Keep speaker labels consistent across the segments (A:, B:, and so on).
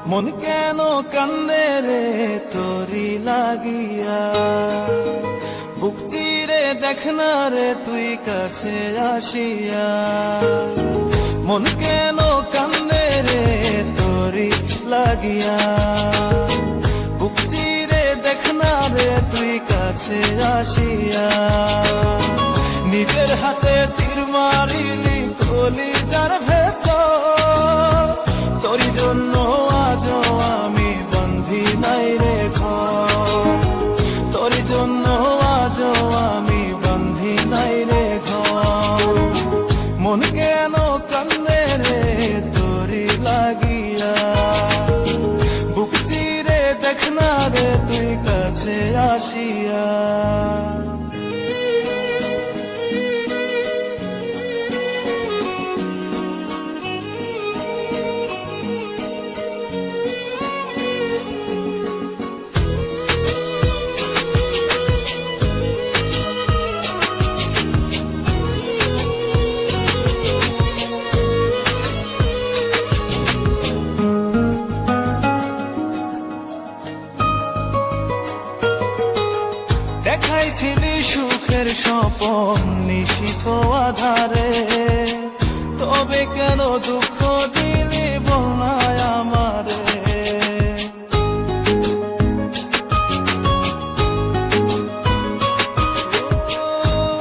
A: মন কেন কান্দে রে তোরি লাগিয়া, বুক চিরে দেখ না রে তুই কাছে আসিয়া। মন কেন কান্দে রে তোরি লাগিয়া, বুক চিরে দেখ না রে তুই কাছে আসিয়া। নিজের হাতে তীর মারিলি কলিজার ভেতর, তোরি জন্য আজও আমি বন্ধি নাই রে ঘর, তোরি জন্য আজও আমি বন্ধি নাই রে ঘর। মন কেন কান্দে রে তোরি লাগিয়া, বুক চিরে দেখ না রে তুই কাছে আসিয়া। দেখাইছিলি সুখের স্বপন নিশিথ আধারে, তবে কেন দুঃখ দিলি বলনায় আমারে।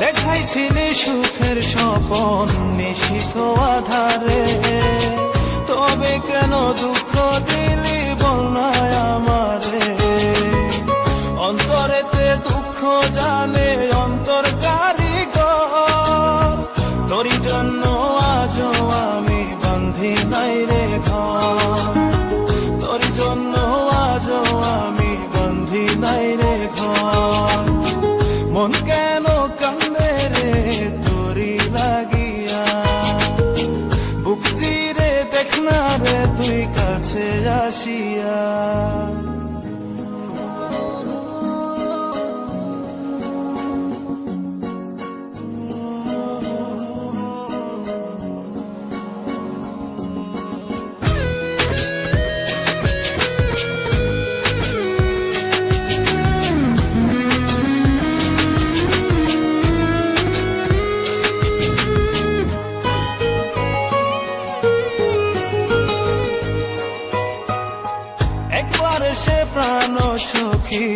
A: দেখাইছিলি সুখের স্বপন নিশিথ আধারে, তবে কেন দুঃখ দিলি বলনায় আমারে। অন্তরেতে দুঃখ জানে অন্তর কারিগর, তোরি জন্য আজও আমি বন্ধি নাই রে ঘর, তোরি জন্য আজও আমি বন্ধি নাই রে ঘর। মন কেন কান্দে রে তোরি লাগিয়া, বুক চিরে দেখ না রে তুই কাছে আসিয়া। একবার সে প্রাণ সখী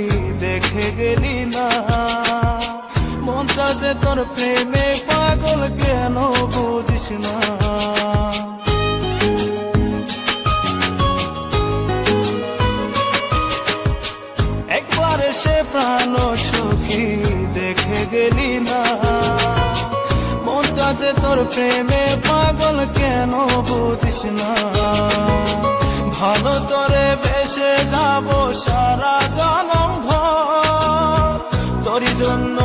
A: দেখে গেলি না, মনটা যে তোর প্রেমে পাগল কেন বুঝিস না। একবার সে প্রাণ সখী দেখে গেলি না, মনটা যে তোর প্রেমে পাগল কেন বুঝিস না। ভালো তোরে বেসে যাব সারা জনম ভর, তোরি জন্য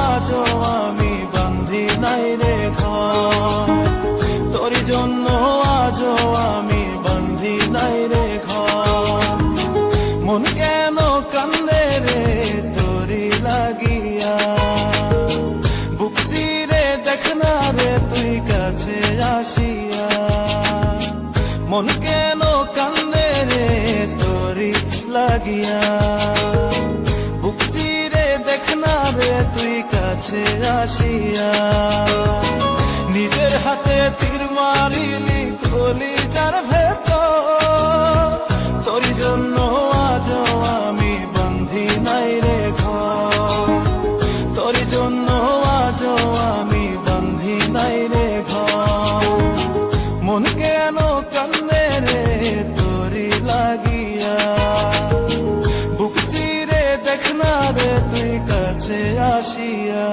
A: আজও আমি বন্ধি নাই রে ঘর, তোরি জন্য আজও আমি বন্ধি নাই রে ঘর। মন কেন কান্দে রে তোরি লাগিয়া, বুক চিরে দেখ না রে তুই কাছে আসিয়া। মন কেন কান্দে রে তোরি লাগিয়া, বুক চিরে দেখ না রে তুই কাছে আসিয়া। নিজের হাতে তীর মারিলি কলিজার ভেতর, তোরি জন্য আজও আমি বন্ধি নাই রে ঘর, তোরি জন্য আজও আমি বন্ধি নাই রে ঘর। মন কেন কান্দে রে তোরি লাগিয়া, বুক চিরে দেখ না রে তুই কাছে আসিয়া।